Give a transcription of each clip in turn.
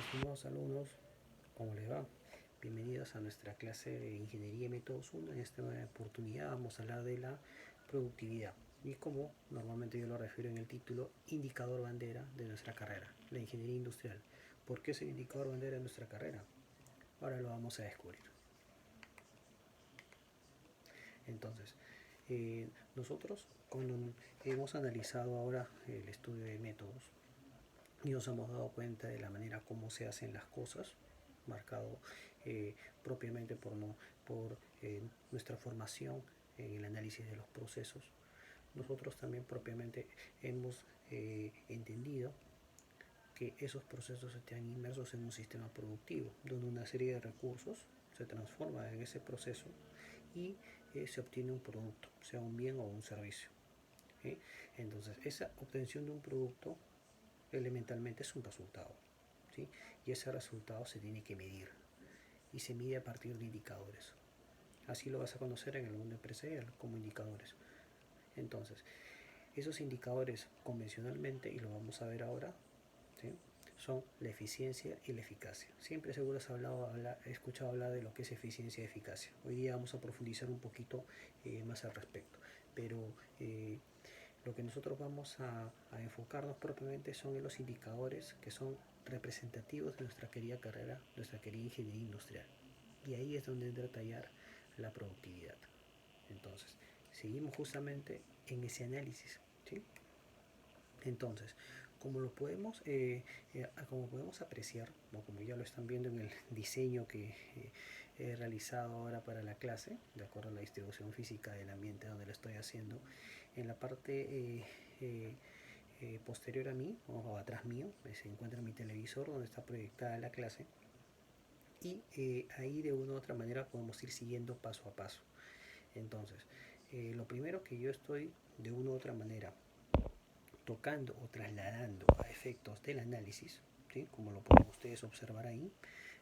Estimados alumnos, ¿cómo les va? Bienvenidos a nuestra clase de Ingeniería y Métodos 1. En esta nueva oportunidad vamos a hablar de la productividad y como normalmente yo lo refiero en el título, indicador bandera de nuestra carrera, la ingeniería industrial. ¿Por qué es el indicador bandera de nuestra carrera? Ahora lo vamos a descubrir. Entonces, nosotros cuando hemos analizado ahora el estudio de métodos y nos hemos dado cuenta de la manera como se hacen las cosas, marcado propiamente por nuestra formación en el análisis de los procesos. Nosotros también propiamente hemos entendido que esos procesos están inmersos en un sistema productivo, donde una serie de recursos se transforman en ese proceso y se obtiene un producto, sea un bien o un servicio. Entonces, esa obtención de un producto elementalmente es un resultado, ¿sí? Y ese resultado se tiene que medir y se mide a partir de indicadores. Así lo vas a conocer en el mundo empresarial como indicadores. Entonces, esos indicadores convencionalmente, y lo vamos a ver ahora, ¿sí?, son la eficiencia y la eficacia. Siempre seguro has escuchado hablar de lo que es eficiencia y eficacia. Hoy día vamos a profundizar un poquito más al respecto. Pero lo que nosotros vamos a enfocarnos propiamente son en los indicadores que son representativos de nuestra querida carrera, nuestra querida ingeniería industrial. Y ahí es donde entra a tallar la productividad. Entonces, seguimos justamente en ese análisis, ¿sí? Entonces, como podemos apreciar, o como ya lo están viendo en el diseño que he realizado ahora para la clase, de acuerdo a la distribución física del ambiente donde lo estoy haciendo, en la parte posterior a mí, o atrás mío, se encuentra mi televisor donde está proyectada la clase, y ahí de una u otra manera podemos ir siguiendo paso a paso. Entonces, lo primero que yo estoy de una u otra manera tocando o trasladando a efectos del análisis, ¿sí?, como lo pueden ustedes observar ahí,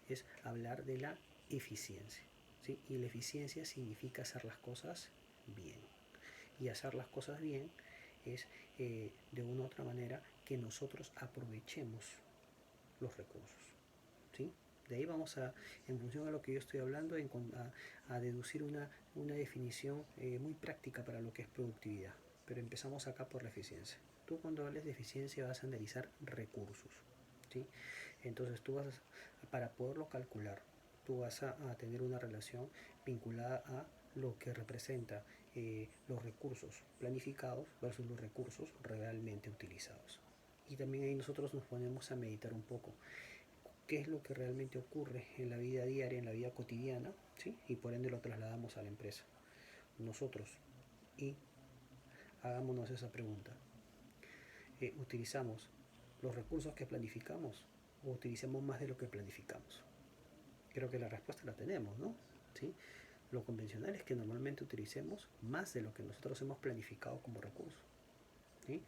es hablar de la eficiencia, ¿sí? Y la eficiencia significa hacer las cosas bien. Y hacer las cosas bien es de una u otra manera que nosotros aprovechemos los recursos, ¿sí? De ahí vamos en función a lo que yo estoy hablando, a deducir una definición muy práctica para lo que es productividad. Pero empezamos acá por la eficiencia. Tú cuando hables de eficiencia vas a analizar recursos, ¿sí? Entonces para poderlo calcular, tú vas a tener una relación vinculada a lo que representa los recursos planificados versus los recursos realmente utilizados. Y también ahí nosotros nos ponemos a meditar un poco qué es lo que realmente ocurre en la vida diaria, en la vida cotidiana, ¿sí? Y por ende lo trasladamos a la empresa. Nosotros, y hagámonos esa pregunta, ¿utilizamos los recursos que planificamos o utilizamos más de lo que planificamos? Creo que la respuesta la tenemos, ¿no? ¿Sí? Lo convencional es que normalmente utilicemos más de lo que nosotros hemos planificado como recurso, ¿sí?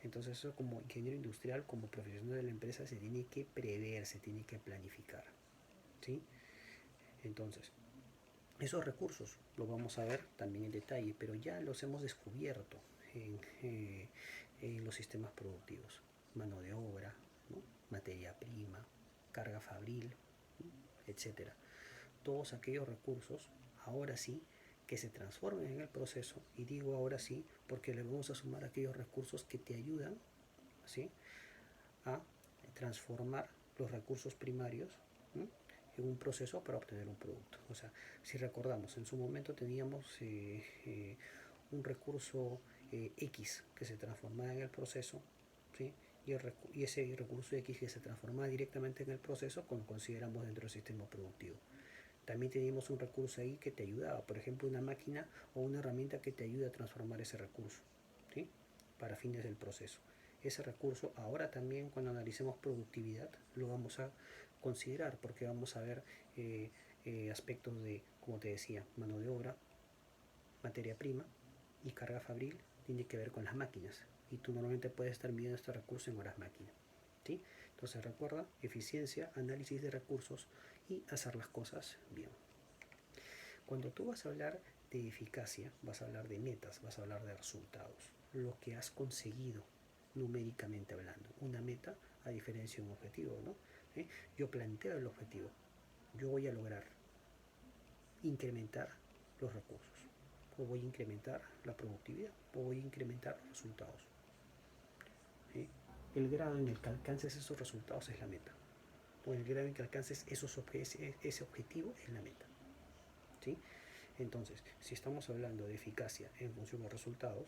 Entonces eso, como ingeniero industrial, como profesional de la empresa, se tiene que prever, se tiene que planificar, ¿sí? Entonces, esos recursos los vamos a ver también en detalle, pero ya los hemos descubierto en los sistemas productivos. Mano de obra, ¿no?, materia prima, carga fabril, ¿no?, etcétera. Todos aquellos recursos, ahora sí, que se transformen en el proceso, y digo ahora sí porque le vamos a sumar aquellos recursos que te ayudan, ¿sí?, a transformar los recursos primarios, ¿no?, en un proceso para obtener un producto. O sea, si recordamos, en su momento teníamos un recurso X que se transformaba en el proceso, ¿sí?, y ese recurso X que se transformaba directamente en el proceso lo consideramos dentro del sistema productivo. También teníamos un recurso ahí que te ayudaba, por ejemplo, una máquina o una herramienta que te ayuda a transformar ese recurso, ¿sí?, para fines del proceso. Ese recurso ahora también, cuando analicemos productividad, lo vamos a considerar, porque vamos a ver aspectos de, como te decía, mano de obra, materia prima y carga fabril. Tiene que ver con las máquinas, y tú normalmente puedes estar midiendo este recurso en horas máquina, ¿sí? Entonces recuerda, eficiencia, análisis de recursos y hacer las cosas bien. Cuando tú vas a hablar de eficacia, vas a hablar de metas, vas a hablar de resultados, lo que has conseguido numéricamente hablando. Una meta a diferencia de un objetivo, ¿no? Yo planteo el objetivo, yo voy a lograr incrementar los recursos, o voy a incrementar la productividad, o voy a incrementar los resultados. ¿Sí? El grado en el que alcances esos resultados es la meta, o el grado en que alcances ese objetivo es la meta. ¿Sí? Entonces, si estamos hablando de eficacia en función de resultados,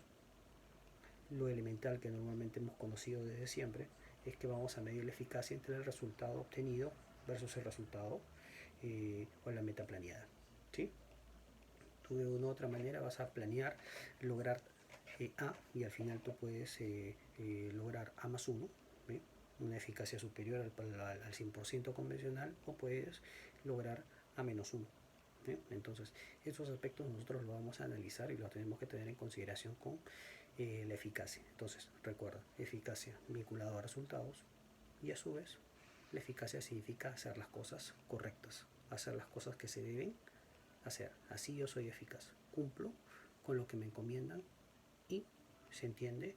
lo elemental que normalmente hemos conocido desde siempre es que vamos a medir la eficacia entre el resultado obtenido versus el resultado o la meta planeada. ¿Sí? Tú de una u otra manera vas a planear lograr A y al final tú puedes lograr A más 1, ¿sí? Una eficacia superior al 100% convencional, o puedes lograr A menos 1. Entonces, esos aspectos nosotros los vamos a analizar y los tenemos que tener en consideración con la eficacia. Entonces, recuerda, eficacia vinculado a resultados, y a su vez, la eficacia significa hacer las cosas correctas, hacer las cosas que se deben hacer. Así yo soy eficaz, cumplo con lo que me encomiendan y se entiende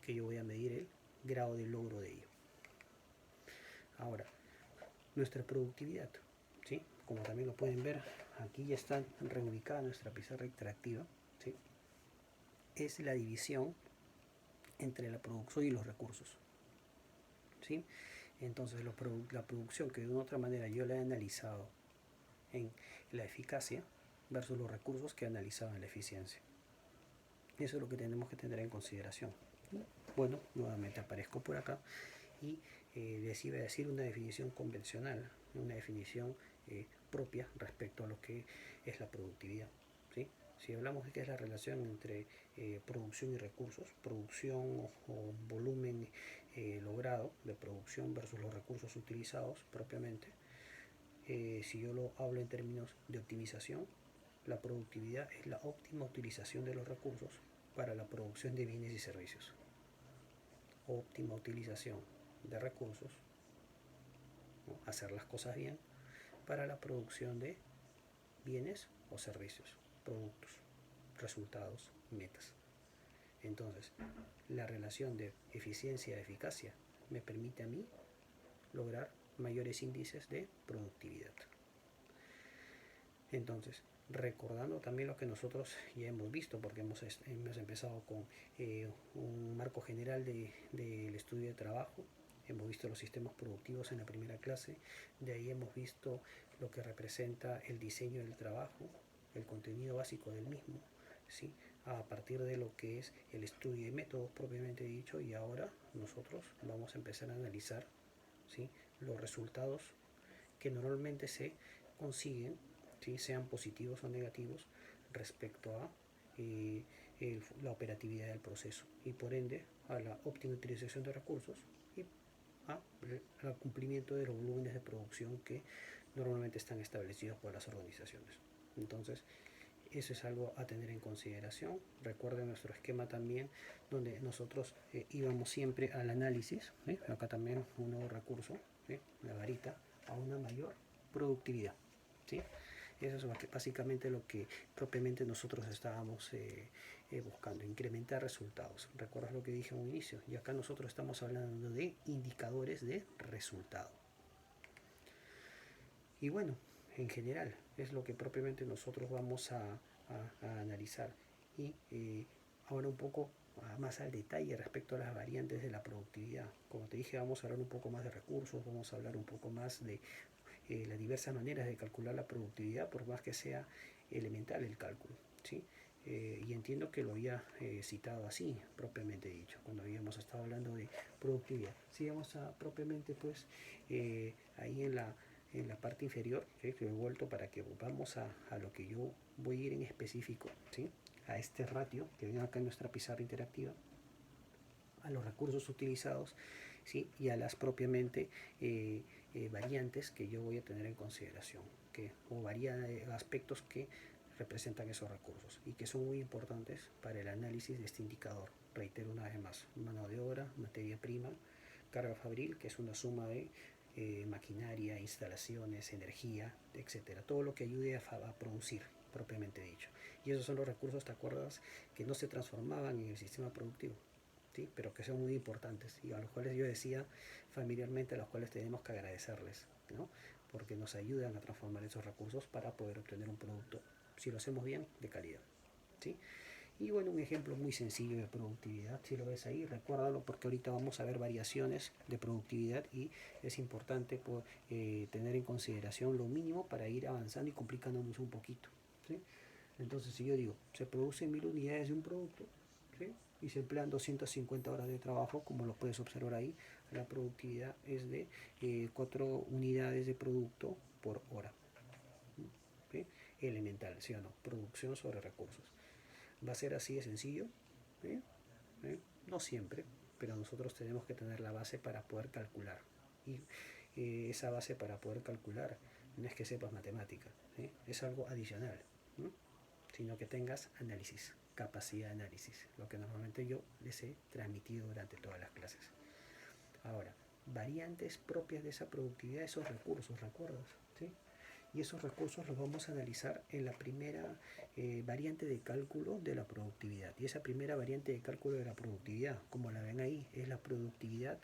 que yo voy a medir el grado de logro de ello. Ahora, nuestra productividad, ¿sí? Como también lo pueden ver, aquí ya está reubicada nuestra pizarra interactiva, ¿sí? Es la división entre la producción y los recursos, ¿sí? Entonces la producción, que de una otra manera yo la he analizado en la eficacia, versus los recursos que he analizado en la eficiencia. Eso es lo que tenemos que tener en consideración. Bueno, nuevamente aparezco por acá y les iba a decir una definición convencional, una definición propia respecto a lo que es la productividad, ¿sí? Si hablamos de qué es la relación entre producción y recursos, producción o volumen logrado de producción versus los recursos utilizados propiamente, si yo lo hablo en términos de optimización, la productividad es la óptima utilización de los recursos para la producción de bienes y servicios. Óptima utilización de recursos, ¿no? Hacer las cosas bien para la producción de bienes o servicios, productos, resultados, metas. Entonces, la relación de eficiencia-eficacia me permite a mí lograr mayores índices de productividad. Entonces, recordando también lo que nosotros ya hemos visto, porque hemos empezado con un marco general del estudio de trabajo, hemos visto los sistemas productivos en la primera clase, de ahí hemos visto lo que representa el diseño del trabajo, el contenido básico del mismo, ¿sí? A partir de lo que es el estudio de métodos propiamente dicho, y ahora nosotros vamos a empezar a analizar, ¿sí?, los resultados que normalmente se consiguen, ¿sí?, sean positivos o negativos, respecto a la operatividad del proceso y por ende a la óptima utilización de recursos y al cumplimiento de los volúmenes de producción que normalmente están establecidos por las organizaciones. Entonces, eso es algo a tener en consideración. Recuerden nuestro esquema también, donde nosotros íbamos siempre al análisis, acá también un nuevo recurso, la varita, a una mayor productividad, ¿sí? Eso es básicamente lo que propiamente nosotros estábamos buscando, incrementar resultados. ¿Recuerdas lo que dije en un inicio? Y acá nosotros estamos hablando de indicadores de resultado. Y bueno, en general es lo que propiamente nosotros vamos a analizar. Y ahora un poco más al detalle respecto a las variantes de la productividad. Como te dije, vamos a hablar un poco más de recursos, vamos a hablar un poco más de las diversas maneras de calcular la productividad, por más que sea elemental el cálculo, ¿sí? Y entiendo que lo había citado así, propiamente dicho, cuando habíamos estado hablando de productividad. Sigamos propiamente, pues, ahí en la parte inferior, ¿sí?, que he vuelto para que vamos a lo que yo voy a ir en específico, ¿sí?, a este ratio que ven acá en nuestra pizarra interactiva, a los recursos utilizados, ¿sí?, y a las propiamente variantes que yo voy a tener en consideración, o aspectos que representan esos recursos y que son muy importantes para el análisis de este indicador. Reitero una vez más: mano de obra, materia prima, carga fabril, que es una suma de maquinaria, instalaciones, energía, etcétera, todo lo que ayude a producir propiamente dicho. Y esos son los recursos, ¿te acuerdas?, que no se transformaban en el sistema productivo, ¿sí? Pero que son muy importantes y a los cuales yo decía familiarmente, a los cuales tenemos que agradecerles, ¿no? Porque nos ayudan a transformar esos recursos para poder obtener un producto, si lo hacemos bien, de calidad, ¿sí? Y bueno, un ejemplo muy sencillo de productividad, si lo ves ahí, recuérdalo porque ahorita vamos a ver variaciones de productividad y es importante tener en consideración lo mínimo para ir avanzando y complicándonos un poquito, ¿sí? Entonces, si yo digo, se producen 1000 unidades de un producto, ¿sí? Y se emplean 250 horas de trabajo, como lo puedes observar ahí, la productividad es de 4 unidades de producto por hora, ¿sí? Elemental, ¿sí o no? Producción sobre recursos. ¿Va a ser así de sencillo? ¿Sí? ¿Sí? No siempre, pero nosotros tenemos que tener la base para poder calcular. Y esa base para poder calcular no es que sepas matemática, ¿sí? Es algo adicional, ¿no? Sino que tengas análisis, capacidad de análisis, lo que normalmente yo les he transmitido durante todas las clases. Ahora, variantes propias de esa productividad, esos recursos, ¿recuerdas? ¿Sí? Y esos recursos los vamos a analizar en la primera variante de cálculo de la productividad. Y esa primera variante de cálculo de la productividad, como la ven ahí, es la productividad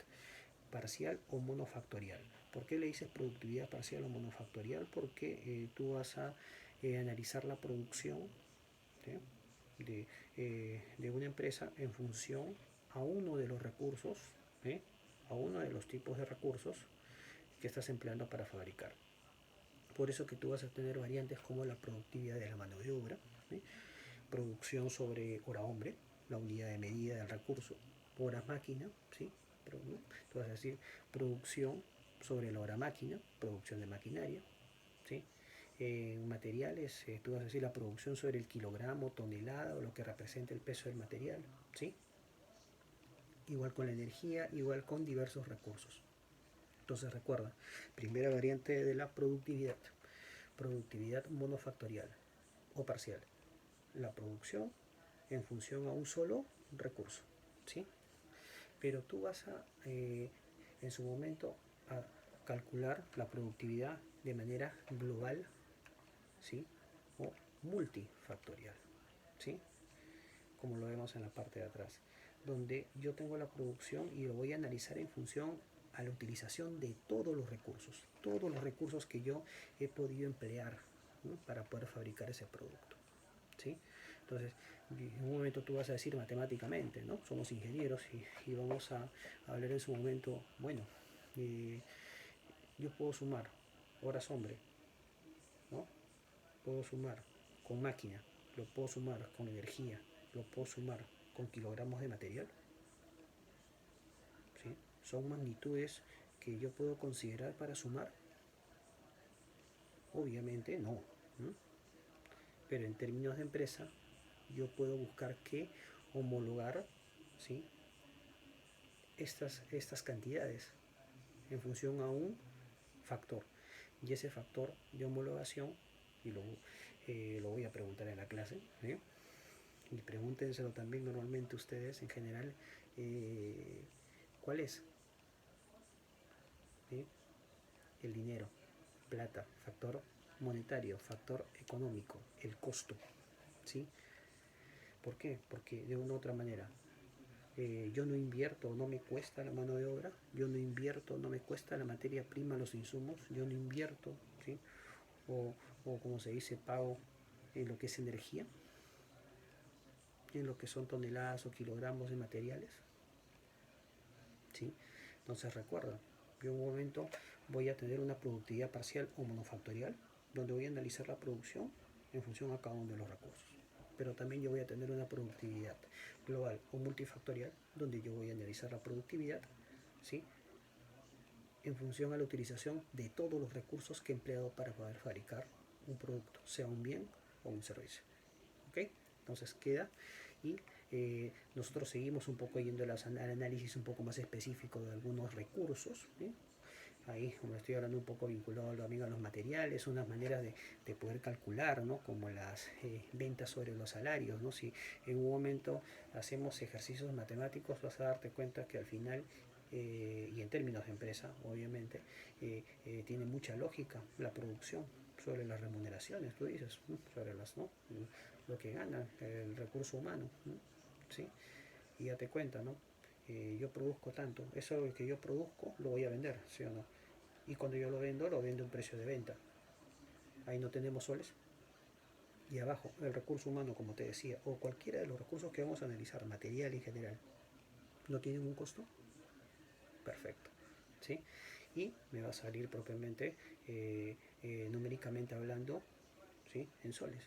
parcial o monofactorial. ¿Por qué le dices productividad parcial o monofactorial? Porque tú vas a analizar la producción, ¿sí? de una empresa en función a uno de los recursos, ¿sí? A uno de los tipos de recursos que estás empleando para fabricar. Por eso que tú vas a tener variantes como la productividad de la mano de obra, ¿sí? Producción sobre hora hombre, la unidad de medida del recurso, hora máquina, ¿sí? ¿no? Tú vas a decir producción sobre la hora máquina, producción de maquinaria, ¿sí? En materiales, tú vas a decir la producción sobre el kilogramo, tonelada o lo que representa el peso del material, ¿sí? Igual con la energía, igual con diversos recursos. Entonces recuerda, primera variante de la productividad, productividad monofactorial o parcial, la producción en función a un solo recurso, ¿sí? Pero tú vas a, en su momento, a calcular la productividad de manera global, ¿sí? O multifactorial, ¿sí? Como lo vemos en la parte de atrás, donde yo tengo la producción y lo voy a analizar en función a la utilización de todos los recursos que yo he podido emplear, ¿no? Para poder fabricar ese producto, ¿sí? Entonces, en un momento tú vas a decir matemáticamente, ¿no? Somos ingenieros y vamos a hablar en su momento, bueno, eh, yo puedo sumar horas hombre, ¿no? Puedo sumar con máquina, lo puedo sumar con energía, lo puedo sumar con kilogramos de material, ¿sí? Son magnitudes que yo puedo considerar para sumar, obviamente no, ¿no? Pero en términos de empresa yo puedo buscar qué homologar, ¿sí? estas cantidades en función a un factor. Y ese factor de homologación, y lo voy a preguntar en la clase, ¿sí? Y pregúntenselo también normalmente ustedes en general, ¿cuál es? ¿Sí? El dinero, plata, factor monetario, factor económico, el costo, ¿sí? ¿Por qué? Porque de una u otra manera, yo no invierto, no me cuesta la mano de obra, yo no invierto, no me cuesta la materia prima, los insumos, yo no invierto, ¿sí? O como se dice, pago en lo que es energía, en lo que son toneladas o kilogramos de materiales, ¿sí? Entonces recuerda, yo en un momento voy a tener una productividad parcial o monofactorial, donde voy a analizar la producción en función a cada uno de los recursos. Pero también yo voy a tener una productividad global o multifactorial, donde yo voy a analizar la productividad, ¿sí? En función a la utilización de todos los recursos que he empleado para poder fabricar un producto, sea un bien o un servicio. ¿Ok? Entonces queda y nosotros seguimos un poco yendo al análisis un poco más específico de algunos recursos, ¿sí? Ahí, como estoy hablando un poco vinculado también a los materiales, unas maneras de poder calcular, ¿no? Como las ventas sobre los salarios, ¿no? Si en un momento hacemos ejercicios matemáticos, vas a darte cuenta que al final, y en términos de empresa, obviamente, tiene mucha lógica la producción sobre las remuneraciones, tú dices, sobre las, ¿no? Lo que gana el recurso humano, ¿no? ¿Sí? Y date cuenta, ¿no? yo produzco tanto, eso que yo produzco lo voy a vender, ¿sí o no? Y cuando yo lo vendo a un precio de venta. Ahí no tenemos soles. Y abajo, el recurso humano, como te decía, o cualquiera de los recursos que vamos a analizar, material en general, ¿no tienen un costo? Perfecto. ¿Sí? Y me va a salir propiamente, numéricamente hablando, ¿sí? En soles.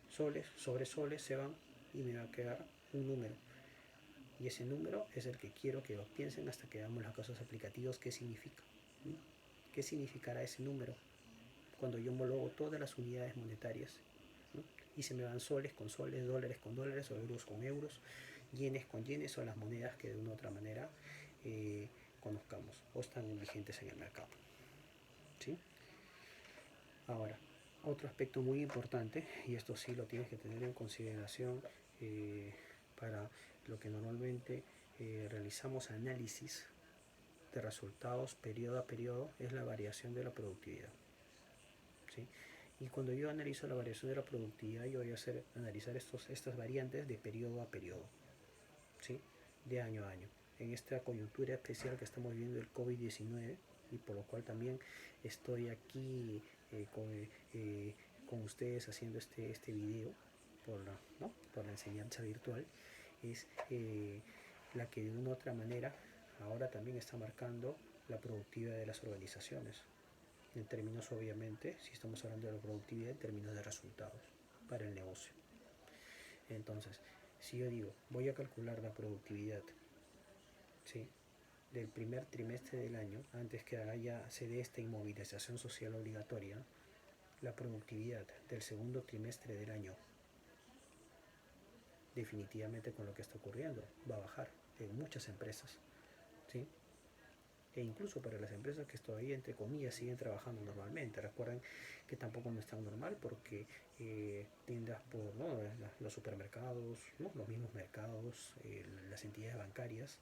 Soles sobre soles se van y me va a quedar un número. Y ese número es el que quiero que lo piensen hasta que hagamos los casos aplicativos. ¿Qué significa? ¿Mm? ¿Qué significará ese número cuando yo homologo todas las unidades monetarias? ¿No? Y se me van soles con soles, dólares con dólares, o euros con euros, yenes con yenes, o las monedas que de una u otra manera conozcamos o están vigentes en el mercado. ¿Sí? Ahora, otro aspecto muy importante, y esto sí lo tienes que tener en consideración para lo que normalmente realizamos análisis de resultados periodo a periodo, es la variación de la productividad. ¿Sí? Y cuando yo analizo la variación de la productividad, yo voy a analizar estas variantes de periodo a periodo, ¿sí? De año a año. En esta coyuntura especial que estamos viviendo del COVID-19, y por lo cual también estoy aquí con ustedes haciendo este video ¿no? Por la enseñanza virtual, es la que de una u otra manera ahora también está marcando la productividad de las organizaciones, en términos, obviamente, si estamos hablando de la productividad, en términos de resultados para el negocio. Entonces, si yo digo, voy a calcular la productividad, ¿sí?, del primer trimestre del año, antes que se dé esta inmovilización social obligatoria, la productividad del segundo trimestre del año, definitivamente con lo que está ocurriendo, va a bajar en muchas empresas, ¿sí? E incluso para las empresas que todavía, entre comillas, siguen trabajando normalmente. Recuerden que tampoco no es tan normal, porque tiendas por, ¿no?, los supermercados, ¿no?, los mismos mercados, las entidades bancarias,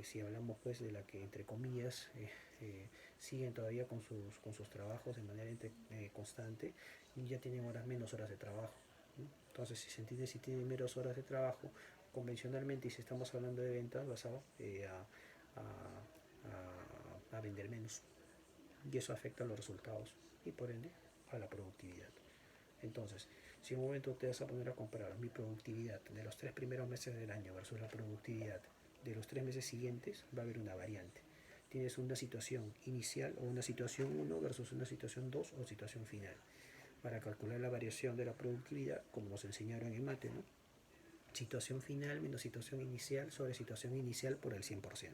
si hablamos pues de la que, entre comillas, siguen todavía con sus trabajos de manera constante, ya tienen menos horas de trabajo, ¿no? Entonces, si tienen menos horas de trabajo, convencionalmente, y si estamos hablando de ventas, vas a vender menos, y eso afecta a los resultados y por ende a la productividad. Entonces, si en un momento te vas a poner a comparar mi productividad de los 3 primeros meses del año versus la productividad de los 3 meses siguientes, va a haber una variante. Tienes una situación inicial, o una situación 1 versus una situación 2 o situación final. Para calcular la variación de la productividad, como nos enseñaron en mate, ¿no?, situación final menos situación inicial sobre situación inicial por el 100%.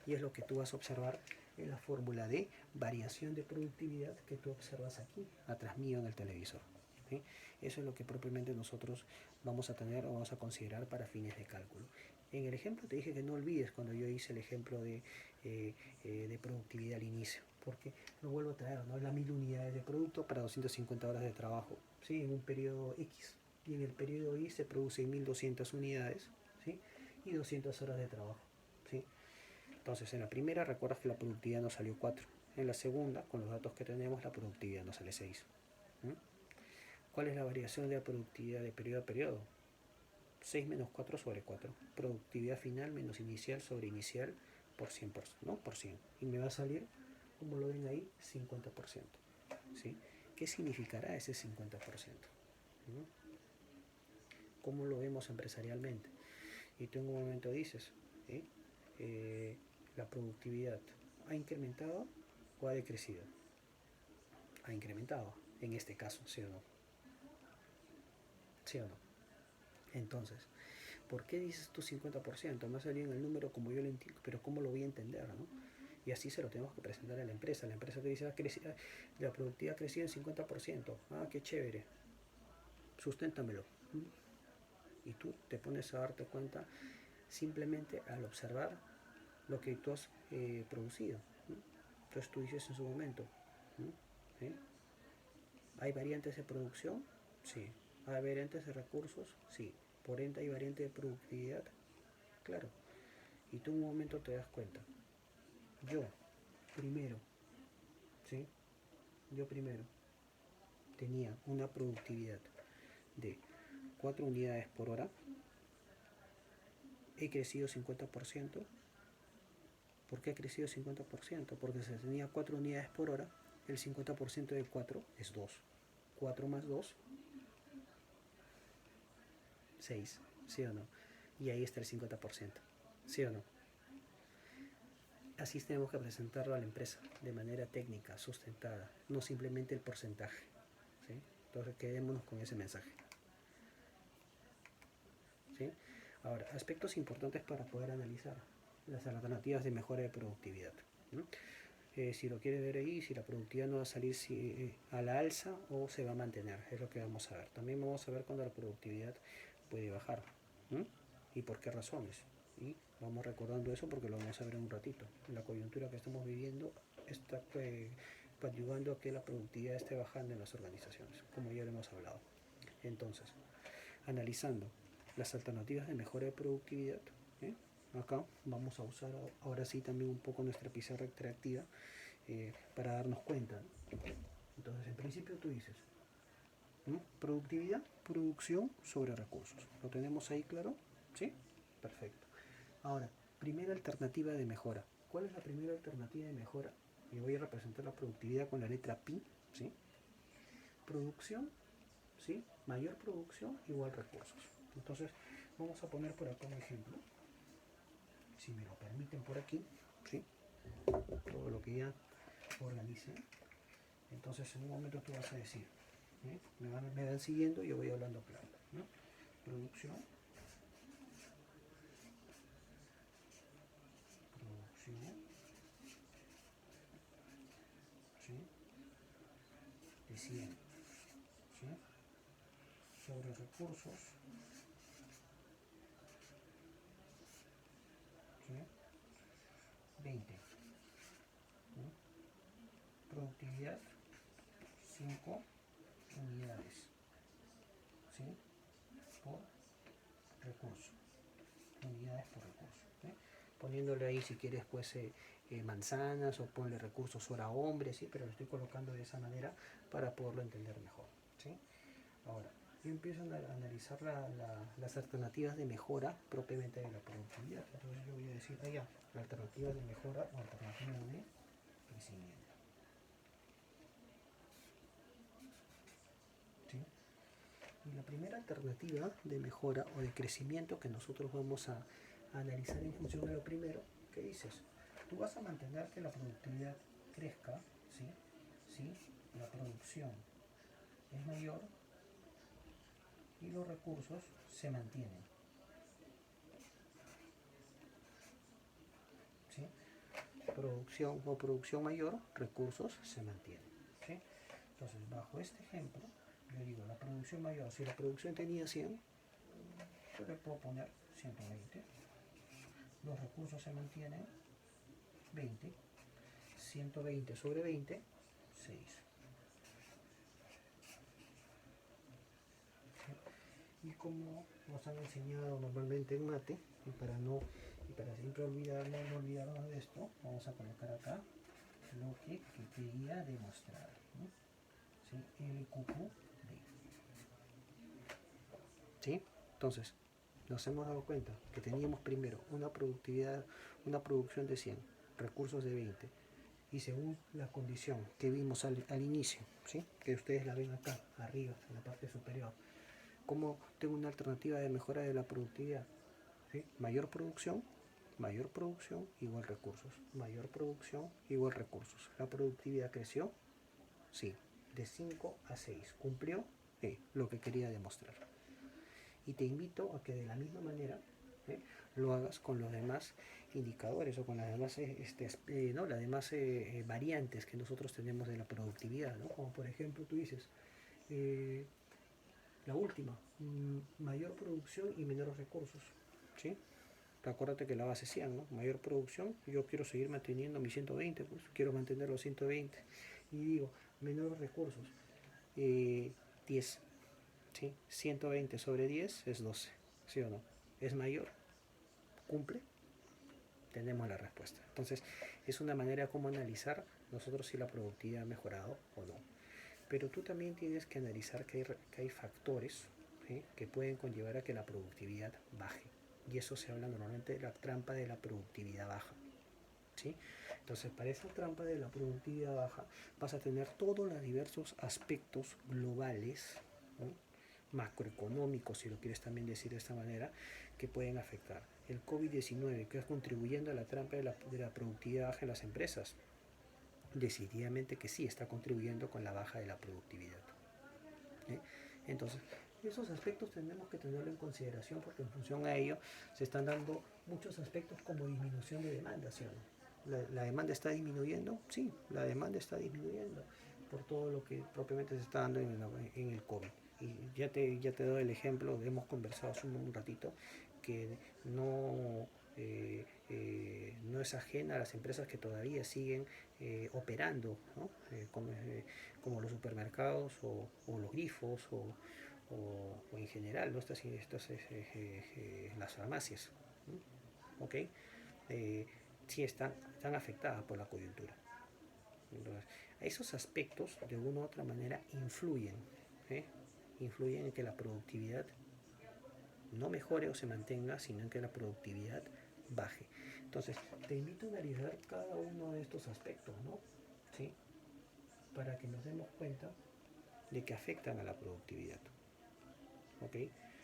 Y es lo que tú vas a observar en la fórmula de variación de productividad que tú observas aquí, atrás mío en el televisor. ¿Sí? Eso es lo que propiamente nosotros vamos a tener o vamos a considerar para fines de cálculo. En el ejemplo te dije que no olvides cuando yo hice el ejemplo de productividad al inicio, porque lo vuelvo a traer, ¿no? Las 1000 unidades de producto para 250 horas de trabajo, ¿sí?, en un periodo X. Y en el periodo Y se producen 1200 unidades, ¿sí?, y 200 horas de trabajo, ¿sí? Entonces, en la primera, recuerdas que la productividad nos salió 4. En la segunda, con los datos que tenemos, la productividad nos sale 6. ¿Mm? ¿Cuál es la variación de la productividad de periodo a periodo? 6 menos 4 sobre 4. Productividad final menos inicial sobre inicial por 100%, ¿no? Por 100. Y me va a salir, como lo ven ahí, 50%. ¿Sí? ¿Qué significará ese 50%? ¿Mm? ¿Cómo lo vemos empresarialmente? Y tú en un momento dices, la productividad ha incrementado o ha decrecido. Ha incrementado, en este caso, ¿sí o no? ¿Sí o no? Entonces, ¿por qué dices tú 50%? Me ha salido en el número como yo lo entiendo, pero ¿cómo lo voy a entender, no? Y así se lo tenemos que presentar a la empresa. La empresa te dice, la productividad ha crecido en 50%. Ah, qué chévere. Susténtamelo. Y tú te pones a darte cuenta simplemente al observar lo que tú has producido. Entonces tú dices en su momento, ¿sí?, ¿hay variantes de producción? Sí. ¿Hay variantes de recursos? Sí. Por ende, ¿hay variante de productividad? Claro. Y tú en un momento te das cuenta. Yo, primero, ¿sí?, yo primero tenía una productividad de 4 unidades por hora he crecido 50%. ¿Por qué ha crecido 50%? Porque se tenía 4 unidades por hora, el 50% de 4 es 2. 4 más 2, 6, ¿sí o no? Y ahí está el 50%, ¿sí o no? Así tenemos que presentarlo a la empresa de manera técnica, sustentada, no simplemente el porcentaje, ¿sí? Entonces quedémonos con ese mensaje, ¿sí? Ahora, aspectos importantes para poder analizar las alternativas de mejora de productividad, ¿no? Si lo quiere ver ahí, si la productividad no va a salir a la alza o se va a mantener, es lo que vamos a ver. También vamos a ver cuándo la productividad puede bajar, ¿no? Y por qué razones. Y vamos recordando eso porque lo vamos a ver en un ratito. La coyuntura que estamos viviendo está ayudando a que la productividad esté bajando en las organizaciones, como ya lo hemos hablado. Entonces, analizando las alternativas de mejora de productividad, ¿eh? Acá vamos a usar ahora sí también un poco nuestra pizarra interactiva para darnos cuenta, ¿no? Entonces, en principio tú dices, ¿no? Productividad, producción sobre recursos. ¿Lo tenemos ahí claro? ¿Sí? Perfecto. Ahora, primera alternativa de mejora. ¿Cuál es la primera alternativa de mejora? Y voy a representar la productividad con la letra pi, ¿sí? Producción, ¿sí? Mayor producción igual recursos. Entonces, vamos a poner por acá un ejemplo, si me lo permiten por aquí, ¿sí? Todo lo que ya organicé. Entonces, en un momento tú vas a decir, ¿eh? Me van siguiendo y yo voy hablando claro, ¿no? Producción, ¿sí? De 100, ¿sí? Sobre recursos, ¿sí? 20, ¿no? Productividad, 5 unidades, ¿sí? Por recurso, unidades por recurso, ¿sí? Poniéndole ahí si quieres pues manzanas o ponle recursos hora hombre, ¿sí? Pero lo estoy colocando de esa manera para poderlo entender mejor, ¿sí? Ahora, yo empiezo a analizar las alternativas de mejora propiamente de la productividad. Entonces yo voy a decir, allá, alternativas de mejora o alternativas de crecimiento, ¿sí? Y la primera alternativa de mejora o de crecimiento que nosotros vamos a analizar en función de lo primero, ¿qué dices? Tú vas a mantener que la productividad crezca, ¿sí? ¿Sí? La producción es mayor y los recursos se mantienen, ¿sí? Producción o producción mayor, recursos se mantienen, ¿sí? Entonces, bajo este ejemplo, le digo, la producción mayor, si la producción tenía 100, yo le puedo poner 120, los recursos se mantienen 20, 120 sobre 20, 6. ¿Sí? Y como nos han enseñado normalmente en mate, y para siempre no olvidarnos de esto, vamos a colocar acá lo que quería demostrar, ¿no? ¿Sí? LQQD. ¿Sí? Entonces, nos hemos dado cuenta que teníamos primero una productividad, una producción de 100, recursos de 20, y según la condición que vimos al inicio, ¿sí? Que ustedes la ven acá, arriba, en la parte superior, como tengo una alternativa de mejora de la productividad, ¿sí? Mayor producción igual recursos, mayor producción igual recursos. La productividad creció, sí, de 5 a 6, cumplió lo que quería demostrar. Y te invito a que de la misma manera lo hagas con los demás indicadores o con las demás, ¿no? Las demás variantes que nosotros tenemos de la productividad, ¿no? Como por ejemplo tú dices, la última, mayor producción y menores recursos, ¿sí? Acuérdate que la base es 100, ¿no? Mayor producción, yo quiero seguir manteniendo mi 120, pues quiero mantener los 120. Y digo, menores recursos, 10, ¿sí? 120 sobre 10 es 12, ¿sí o no? ¿Es mayor? ¿Cumple? Tenemos la respuesta. Entonces, es una manera como analizar nosotros si la productividad ha mejorado o no. Pero tú también tienes que analizar que hay factores, ¿sí? Que pueden conllevar a que la productividad baje. Y eso se habla normalmente de la trampa de la productividad baja. ¿Sí? Entonces, para esa trampa de la productividad baja vas a tener todos los diversos aspectos globales, ¿no? Macroeconómicos, si lo quieres también decir de esta manera, que pueden afectar. El COVID-19, que es contribuyendo a la trampa de la productividad baja en las empresas, decididamente que sí está contribuyendo con la baja de la productividad. ¿Eh? Entonces, esos aspectos tenemos que tenerlo en consideración porque en función a ello se están dando muchos aspectos como disminución de demanda, ¿sí o no? La demanda está disminuyendo, sí, la demanda está disminuyendo por todo lo que propiamente se está dando en el COVID. Y ya te doy el ejemplo, hemos conversado hace un ratito, que no es ajena a las empresas que todavía siguen operando, ¿no? Como los supermercados o los grifos o en general, ¿no? Las farmacias, ¿no? ¿Ok? Eh, sí están afectadas por la coyuntura. Entonces, esos aspectos de una u otra manera influyen, ¿eh? Influyen en que la productividad no mejore o se mantenga, sino en que la productividad baje. Entonces, te invito a analizar cada uno de estos aspectos, ¿no? ¿Sí? Para que nos demos cuenta de que afectan a la productividad. ¿Ok?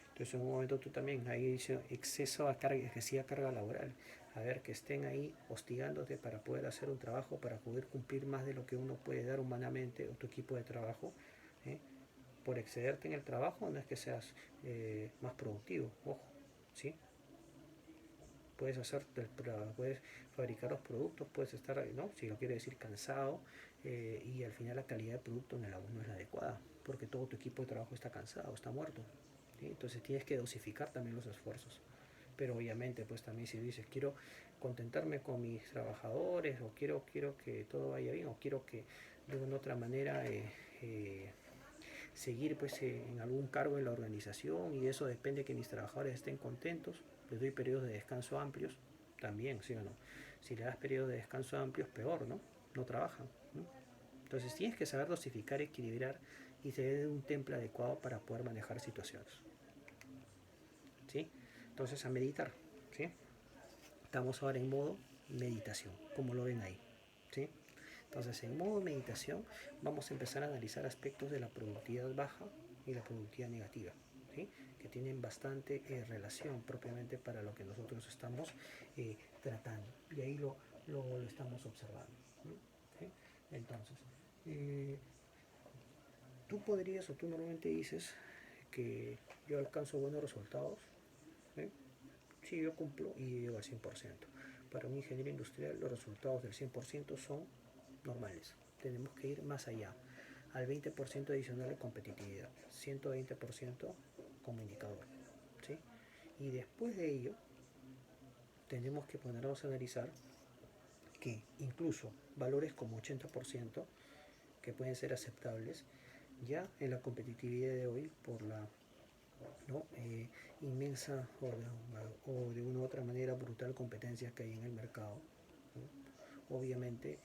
Entonces, en un momento tú también, ahí dice exceso a carga, excesiva carga laboral. A ver, que estén ahí hostigándote para poder hacer un trabajo, para poder cumplir más de lo que uno puede dar humanamente o tu equipo de trabajo. ¿Eh? Por excederte en el trabajo no es que seas más productivo, ojo, ¿sí? Puedes fabricar los productos, puedes estar, ¿no? Si lo quiere decir, cansado, y al final la calidad del producto no es la adecuada, porque todo tu equipo de trabajo está cansado, está muerto, ¿sí? Entonces tienes que dosificar también los esfuerzos. Pero obviamente, pues también si dices, quiero contentarme con mis trabajadores, o quiero que todo vaya bien, o quiero que de una u otra manera seguir pues en algún cargo en la organización, y de eso depende que mis trabajadores estén contentos, les doy periodos de descanso amplios, también, ¿sí o no? Si le das periodos de descanso amplios, peor, ¿no? No trabajan, ¿no? Entonces tienes que saber dosificar, equilibrar y tener un temple adecuado para poder manejar situaciones, ¿sí? Entonces a meditar, ¿sí? Estamos ahora en modo meditación, como lo ven ahí, ¿sí? Entonces, en modo meditación vamos a empezar a analizar aspectos de la productividad baja y la productividad negativa, ¿sí? Que tienen bastante relación propiamente para lo que nosotros estamos tratando. Y ahí lo estamos observando, ¿sí? Entonces, eh, tú podrías o tú normalmente dices que yo alcanzo buenos resultados, ¿sí? Sí, yo cumplo y llego al 100%. Para un ingeniero industrial los resultados del 100% son normales. Tenemos que ir más allá, al 20% adicional de competitividad, 120% como indicador, ¿sí? Y después de ello, tenemos que ponernos a analizar que incluso valores como 80%, que pueden ser aceptables, ya en la competitividad de hoy, por la, ¿no? Inmensa o de una u otra manera brutal competencia que hay en el mercado, ¿no? Obviamente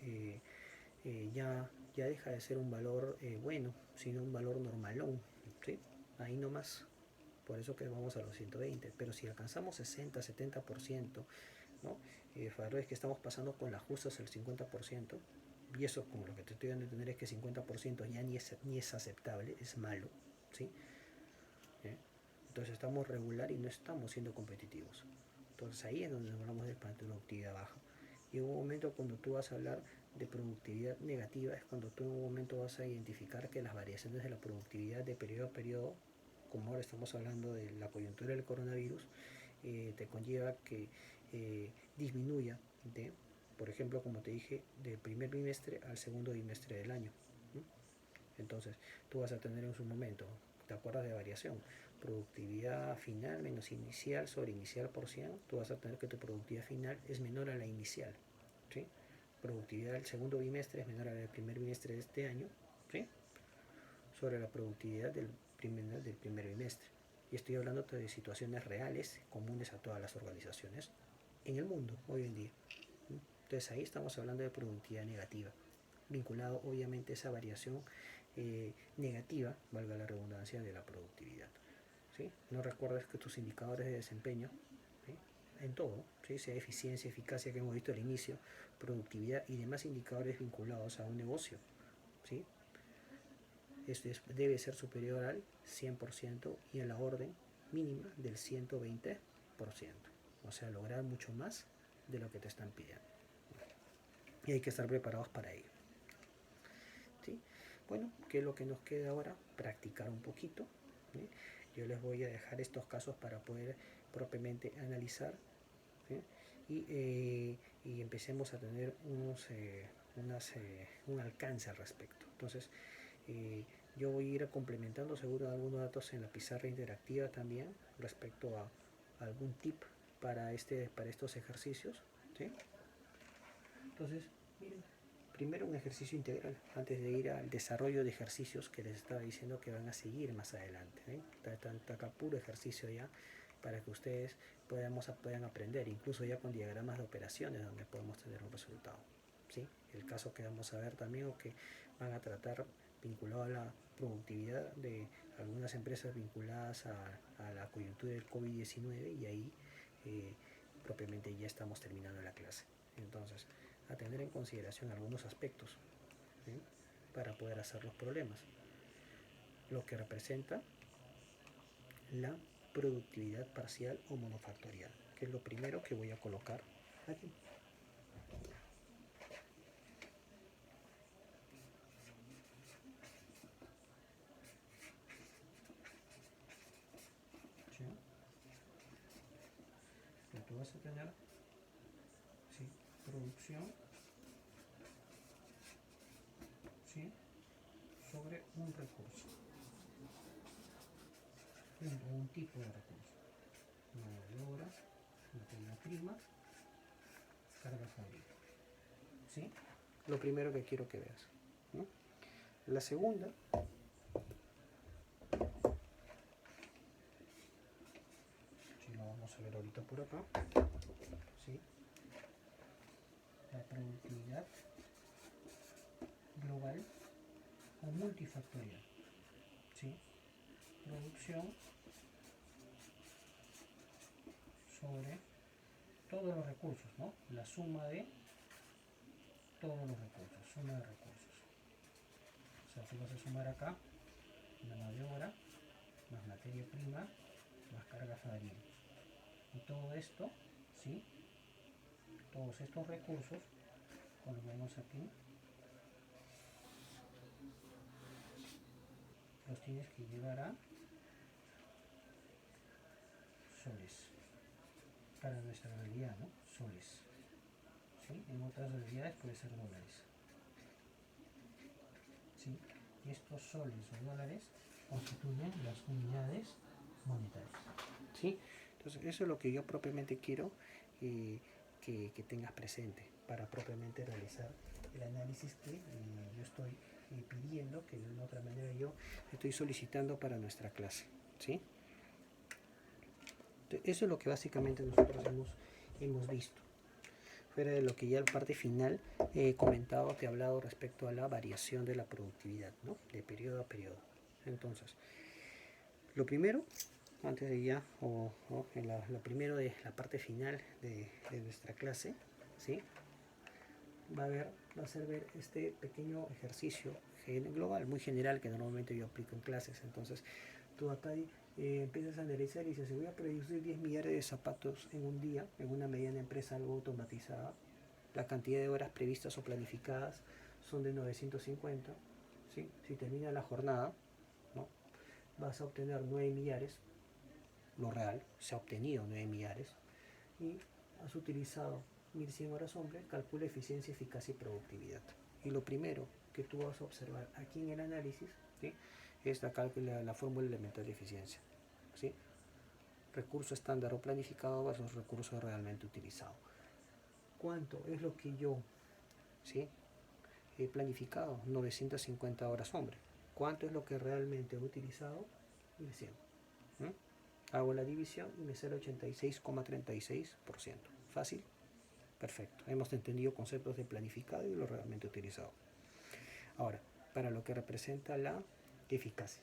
ya deja de ser un valor bueno, sino un valor normalón, ¿sí? Ahí nomás. Por eso que vamos a los 120. Pero si alcanzamos 60, 70%, ¿no? Valores que estamos pasando con las justas el 50%, y eso como lo que te estoy dando a entender es que 50% ya ni es aceptable, es malo, ¿sí? ¿Eh? Entonces estamos regular y no estamos siendo competitivos. Entonces ahí es donde hablamos de productividad baja. Y en un momento cuando tú vas a hablar de productividad negativa es cuando tú en un momento vas a identificar que las variaciones de la productividad de periodo a periodo, como ahora estamos hablando de la coyuntura del coronavirus, te conlleva que disminuya de, por ejemplo, como te dije, del primer bimestre al segundo bimestre del año, ¿no? Entonces tú vas a tener en su momento, ¿te acuerdas de variación? Productividad final menos inicial sobre inicial por 100, tú vas a tener que tu productividad final es menor a la inicial, ¿sí? Productividad del segundo bimestre es menor a la del primer bimestre de este año, ¿sí? Sobre la productividad del primer bimestre. Y estoy hablando de situaciones reales, comunes a todas las organizaciones en el mundo hoy en día. Entonces ahí estamos hablando de productividad negativa, vinculado obviamente a esa variación negativa, valga la redundancia, de la productividad, ¿sí? No recuerdes que tus indicadores de desempeño, ¿sí? en todo, ¿sí? Sea eficiencia, eficacia que hemos visto al inicio, productividad y demás indicadores vinculados a un negocio, ¿sí? Debe ser superior al 100% y a la orden mínima del 120%. O sea, lograr mucho más de lo que te están pidiendo. Y hay que estar preparados para ello. ¿Sí? Bueno, ¿qué es lo que nos queda ahora? Practicar un poquito. ¿Sí? Yo les voy a dejar estos casos para poder propiamente analizar, ¿sí? Y empecemos a tener un alcance al respecto. Entonces, yo voy a ir complementando seguro algunos datos en la pizarra interactiva también respecto a algún tip para estos ejercicios, ¿sí? Entonces, miren, primero un ejercicio integral antes de ir al desarrollo de ejercicios que les estaba diciendo que van a seguir más adelante, ¿eh? Está acá puro ejercicio ya para que ustedes puedan aprender, incluso ya con diagramas de operaciones donde podemos tener un resultado, ¿sí? El caso que vamos a ver también o que van a tratar vinculado a la productividad de algunas empresas vinculadas a la coyuntura del COVID-19 y ahí propiamente ya estamos terminando la clase. Entonces, a tener en consideración algunos aspectos, ¿sí? Para poder hacer los problemas. Lo que representa la productividad parcial o monofactorial, que es lo primero que voy a colocar aquí. ¿Sí? Pero tú vas a tener, ¿sí? Producción, ¿sí? Sobre un recurso, un tipo de recurso, mano de obra, materia prima, carga fabril, ¿sí? Lo primero que quiero que veas, ¿no? La segunda, si lo vamos a ver ahorita por acá, ¿sí? La productividad global o multifactorial, ¿sí? Producción sobre todos los recursos, ¿no? La suma de todos los recursos, suma de recursos. O sea, tú vas a sumar acá mano de obra, más materia prima, más carga fabril. Y todo esto, ¿sí? Todos estos recursos, como vemos aquí, los tienes que llevar a soles. Para nuestra realidad, ¿no? Soles. ¿Sí? En otras realidades puede ser dólares. ¿Sí? Y estos soles o dólares constituyen las unidades monetarias. ¿Sí? Entonces, eso es lo que yo propiamente quiero que tengas presente para propiamente realizar el análisis que yo estoy pidiendo, que de una otra manera yo estoy solicitando para nuestra clase. ¿Sí? Entonces, eso es lo que básicamente nosotros hemos visto. Fuera de lo que ya en parte final he comentado, te he hablado respecto a la variación de la productividad, ¿no? De periodo a periodo. Entonces, lo primero, antes de ya, lo primero de la parte final de nuestra clase, ¿sí? Va a ser ver este pequeño ejercicio global, muy general, que normalmente yo aplico en clases. Entonces, tú acá empiezas a analizar y dices, si voy a producir 10 millares de zapatos en un día, en una mediana empresa algo automatizada, la cantidad de horas previstas o planificadas son de 950, ¿sí? Si termina la jornada, ¿no? Vas a obtener 9 millares, lo real, se ha obtenido 9 millares, y has utilizado 1100 horas hombre, calcula eficiencia, eficacia y productividad. Y lo primero que tú vas a observar aquí en el análisis, ¿sí? Es la fórmula elemental de eficiencia, ¿sí? Recurso estándar o planificado versus recurso realmente utilizado. ¿Cuánto es lo que yo, ¿sí? He planificado? 950 horas hombre. ¿Cuánto es lo que realmente he utilizado? 1100. Hago la división y me sale 86,36%. ¿Fácil? Perfecto. Hemos entendido conceptos de planificado y lo realmente utilizado. Ahora, para lo que representa la eficacia,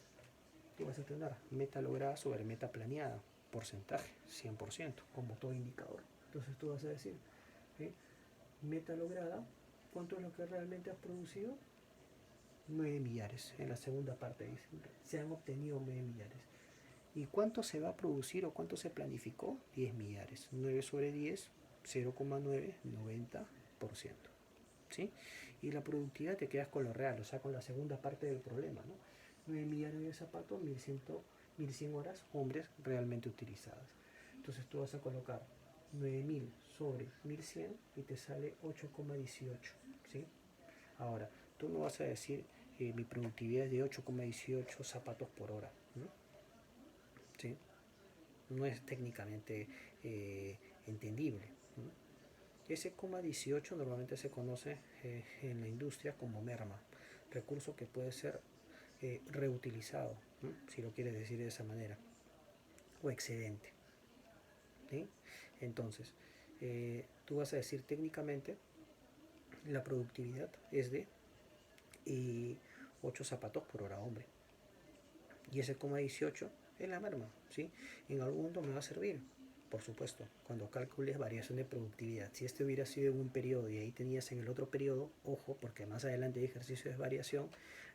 ¿qué vas a tener? Meta lograda sobre meta planeada. Porcentaje, 100%, como todo indicador. Entonces tú vas a decir, ¿sí? Meta lograda, ¿cuánto es lo que realmente has producido? 9 millares. En la segunda parte dice, se han obtenido 9 millares. ¿Y cuánto se va a producir o cuánto se planificó? 10 millares. 9 sobre 10, 0,9, 90%. ¿Sí? Y la productividad te quedas con lo real, o sea, con la segunda parte del problema, ¿no? 9 millares de zapatos, 1100 horas hombres realmente utilizadas. Entonces tú vas a colocar 9000 sobre 1100 y te sale 8,18, ¿sí? Ahora, tú no vas a decir mi productividad es de 8,18 zapatos por hora, ¿no? ¿Sí? No es técnicamente entendible, ¿no? Ese 18 normalmente se conoce en la industria como merma, recurso que puede ser reutilizado, ¿no? Si lo quieres decir de esa manera, o excedente, ¿sí? Entonces, tú vas a decir técnicamente la productividad es de 8 zapatos por hora hombre. Y ese 18 es la merma, ¿sí? En algún momento me va a servir, por supuesto, cuando calcules variación de productividad. Si este hubiera sido en un periodo y ahí tenías en el otro periodo, ojo, porque más adelante hay ejercicios de variación,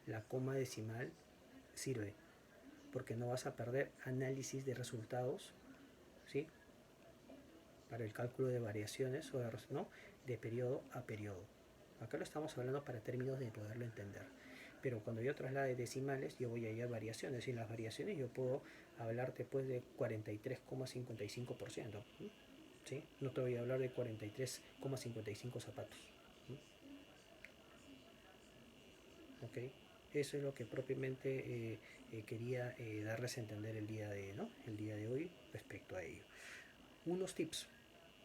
la coma decimal sirve, porque no vas a perder análisis de resultados, ¿sí? Para el cálculo de variaciones o ¿no? De periodo a periodo. Acá lo estamos hablando para términos de poderlo entender. Pero cuando yo traslade decimales, yo voy a hallar variaciones. Y en las variaciones yo puedo hablarte pues de 43,55%. ¿Sí? No te voy a hablar de 43,55 zapatos. ¿Ok? Eso es lo que propiamente quería darles a entender el día de hoy respecto a ello. Unos tips.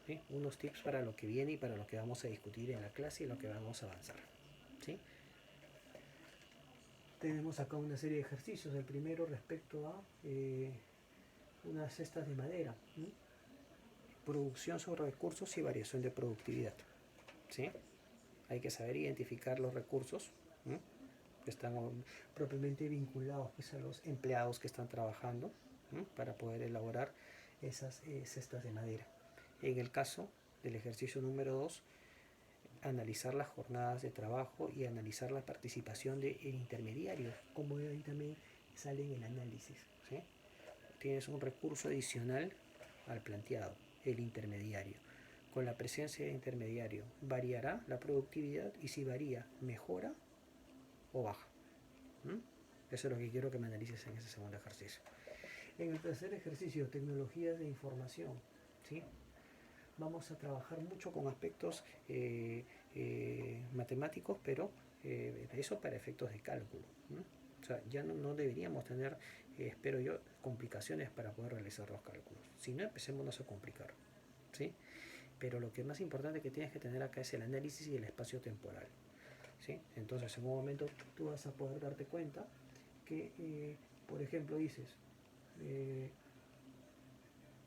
¿Sí? Unos tips para lo que viene y para lo que vamos a discutir en la clase y lo que vamos a avanzar. ¿Sí? Tenemos acá una serie de ejercicios. El primero respecto a unas cestas de madera. ¿Sí? Producción sobre recursos y variación de productividad. ¿Sí? Hay que saber identificar los recursos, ¿sí? Que están propiamente vinculados pues, a los empleados que están trabajando, ¿sí? Para poder elaborar esas cestas de madera. En el caso del ejercicio número 2, analizar las jornadas de trabajo y analizar la participación del intermediario, como ahí también sale en el análisis, ¿sí? Tienes un recurso adicional al planteado, el intermediario. Con la presencia del intermediario, ¿variará la productividad? Y si varía, ¿mejora o baja? ¿Mm? Eso es lo que quiero que me analices en ese segundo ejercicio. En el tercer ejercicio, tecnologías de información, ¿sí? Vamos a trabajar mucho con aspectos matemáticos, pero eso para efectos de cálculo, ¿no? O sea, ya no deberíamos tener, espero yo, complicaciones para poder realizar los cálculos. Si no, empecémonos a complicar, ¿sí? Pero lo que es más importante que tienes que tener acá es el análisis y el espacio temporal, ¿sí? Entonces, en un momento tú vas a poder darte cuenta que, por ejemplo, dices,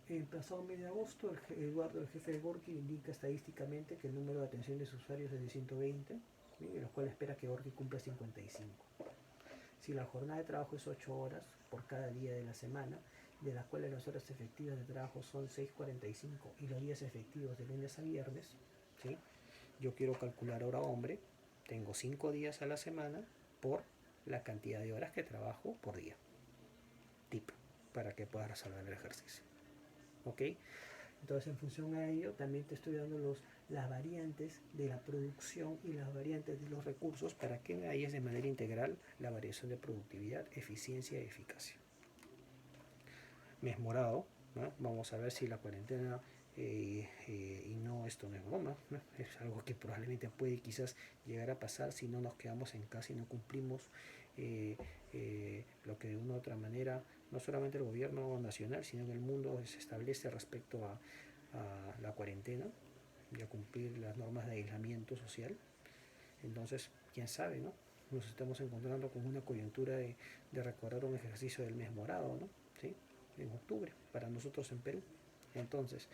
el pasado mes de agosto, Eduardo, el jefe de Gorky, indica estadísticamente que el número de atención de sus usuarios es de 120, ¿sí? De los cuales espera que Gorky cumpla 55. Si la jornada de trabajo es 8 horas por cada día de la semana, de las cuales las horas efectivas de trabajo son 6,45 y los días efectivos de lunes a viernes, ¿sí? Yo quiero calcular hora hombre, tengo 5 días a la semana por la cantidad de horas que trabajo por día. Tip para que puedas resolver el ejercicio. ¿Ok? Entonces, en función a ello, también te estoy dando las variantes de la producción y las variantes de los recursos para que veas de manera integral la variación de productividad, eficiencia y eficacia. Mes morado, ¿no? Vamos a ver si la cuarentena, y no, esto no es broma, ¿no? Es algo que probablemente puede quizás llegar a pasar si no nos quedamos en casa y no cumplimos lo que de una u otra manera no solamente el gobierno nacional sino en el mundo se establece respecto a la cuarentena y a cumplir las normas de aislamiento social. Entonces, quién sabe, ¿no? Nos estamos encontrando con una coyuntura de recordar un ejercicio del mes morado, ¿no? ¿Sí? En octubre, para nosotros en Perú. Entonces,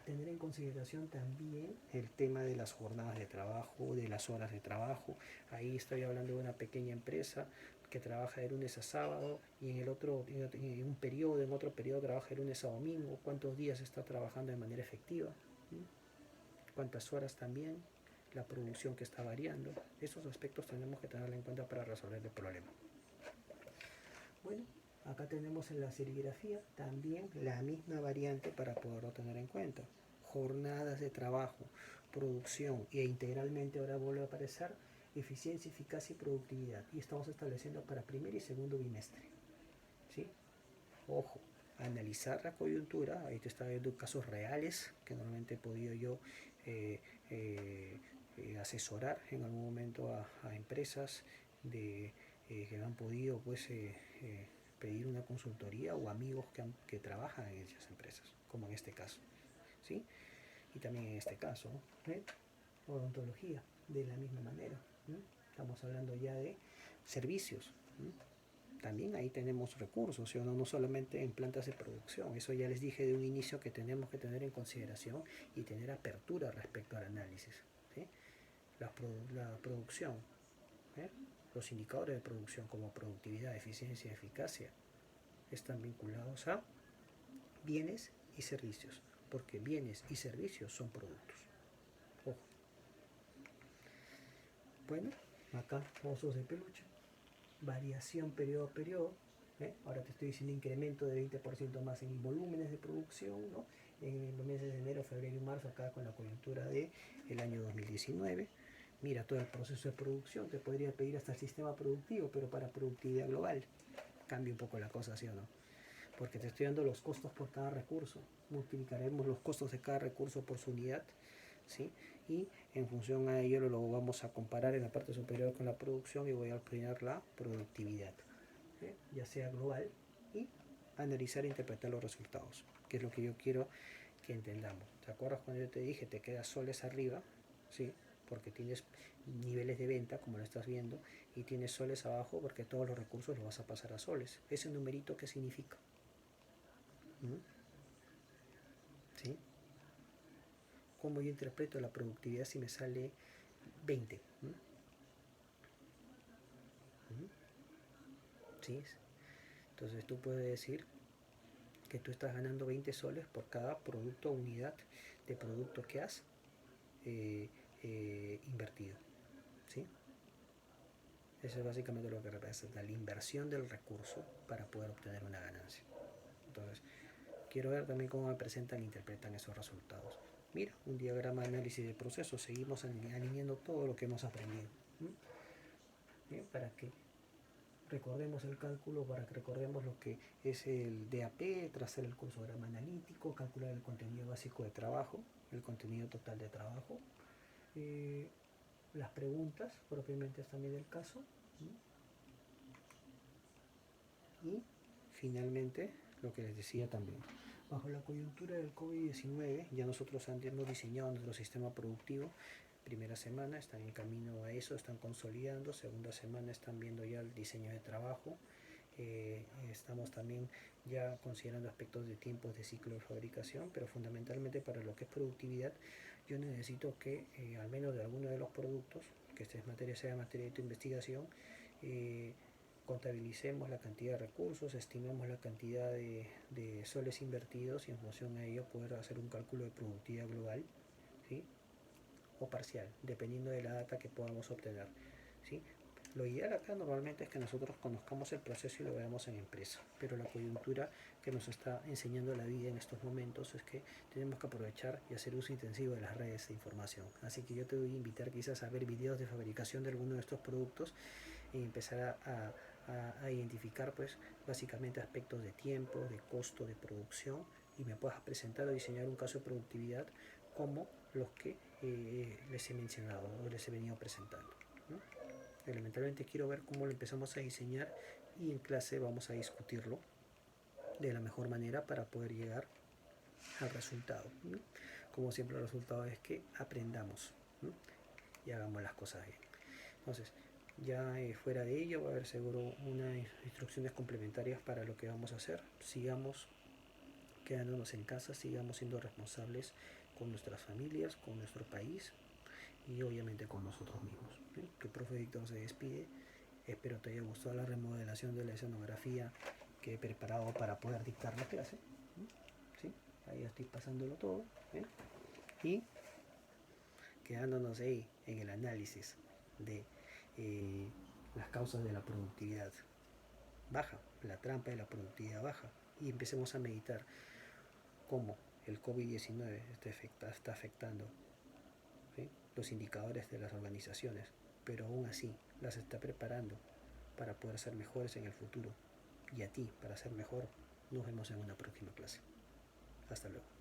tener en consideración también el tema de las jornadas de trabajo, de las horas de trabajo. Ahí estoy hablando de una pequeña empresa que trabaja de lunes a sábado y en en otro periodo trabaja de lunes a domingo, cuántos días está trabajando de manera efectiva, cuántas horas también, la producción que está variando. Esos aspectos tenemos que tenerlo en cuenta para resolver el problema. Bueno, acá tenemos en la serigrafía también la misma variante para poderlo tener en cuenta. Jornadas de trabajo, producción e integralmente ahora vuelve a aparecer eficiencia, eficacia y productividad. Y estamos estableciendo para primer y segundo bimestre. ¿Sí? Ojo, analizar la coyuntura. Ahí te está viendo casos reales que normalmente he podido yo eh, eh, asesorar en algún momento a empresas que han podido pues pedir una consultoría o amigos que trabajan en esas empresas, como en este caso, ¿sí? Y también en este caso, ¿eh? Odontología, de la misma manera, ¿eh? Estamos hablando ya de servicios, ¿eh? También ahí tenemos recursos, ¿sí? No solamente en plantas de producción. Eso ya les dije de un inicio que tenemos que tener en consideración y tener apertura respecto al análisis, ¿sí? La producción, ¿eh? Los indicadores de producción como productividad, eficiencia y eficacia están vinculados a bienes y servicios, porque bienes y servicios son productos. Ojo. Bueno, acá osos de peluche, variación periodo a periodo. Ahora te estoy diciendo incremento de 20% más en volúmenes de producción, ¿no? En los meses de enero, febrero y marzo, acá con la coyuntura del año 2019. Mira todo el proceso de producción, te podría pedir hasta el sistema productivo, pero para productividad global. Cambia un poco la cosa, ¿sí o no? Porque te estoy dando los costos por cada recurso. Multiplicaremos los costos de cada recurso por su unidad, ¿sí? Y en función a ello lo vamos a comparar en la parte superior con la producción y voy a obtener la productividad, ya sea global, y analizar e interpretar los resultados, que es lo que yo quiero que entendamos. ¿Te acuerdas cuando yo te dije te quedas soles arriba? ¿Sí? Porque tienes niveles de venta, como lo estás viendo, y tienes soles abajo porque todos los recursos los vas a pasar a soles. ¿Ese numerito qué significa? ¿Sí? ¿Cómo yo interpreto la productividad si me sale 20? ¿Sí? Entonces tú puedes decir que tú estás ganando 20 soles por cada producto o unidad de producto que has invertido. ¿Sí? Eso es básicamente lo que representa la inversión del recurso para poder obtener una ganancia. Entonces, quiero ver también cómo me presentan e interpretan esos resultados. Mira, un diagrama de análisis de procesos. Seguimos alineando todo lo que hemos aprendido. Bien, para que recordemos el cálculo, para que recordemos lo que es el DAP, trazar el cursograma analítico, calcular el contenido básico de trabajo, el contenido total de trabajo, las preguntas propiamente también del caso, y finalmente lo que les decía también. Bajo la coyuntura del COVID-19 ya nosotros hemos diseñado nuestro sistema productivo. Primera semana están en camino a eso, están consolidando. Segunda semana están viendo ya el diseño de trabajo. Estamos también ya considerando aspectos de tiempos de ciclo de fabricación, pero fundamentalmente para lo que es productividad yo necesito que al menos de alguno de los productos, que esta sea materia de tu investigación, contabilicemos la cantidad de recursos, estimemos la cantidad de soles invertidos y en función a ello poder hacer un cálculo de productividad global, ¿sí? O parcial, dependiendo de la data que podamos obtener, ¿sí? Lo ideal acá normalmente es que nosotros conozcamos el proceso y lo veamos en empresa, pero la coyuntura que nos está enseñando la vida en estos momentos es que tenemos que aprovechar y hacer uso intensivo de las redes de información. Así que yo te voy a invitar quizás a ver videos de fabricación de alguno de estos productos y empezar a identificar pues básicamente aspectos de tiempo, de costo, de producción, y me puedas presentar o diseñar un caso de productividad como los que les he mencionado o les he venido presentando, ¿no? Elementalmente quiero ver cómo lo empezamos a diseñar y en clase vamos a discutirlo de la mejor manera para poder llegar al resultado, ¿no? Como siempre el resultado es que aprendamos, ¿no? Y hagamos las cosas bien. Entonces, ya fuera de ello va a haber seguro unas instrucciones complementarias para lo que vamos a hacer. Sigamos quedándonos en casa, sigamos siendo responsables con nuestras familias, con nuestro país y obviamente con nosotros mismos. Tu profe Víctor se despide. Espero te haya gustado la remodelación de la escenografía que he preparado para poder dictar la clase. ¿Sí? Ahí estoy pasándolo todo. Y quedándonos ahí en el análisis de las causas de la productividad baja, la trampa de la productividad baja. Y empecemos a meditar cómo el COVID-19 está afectando, ¿sí?, los indicadores de las organizaciones, pero aún así las está preparando para poder ser mejores en el futuro. Y a ti, para ser mejor, nos vemos en una próxima clase. Hasta luego.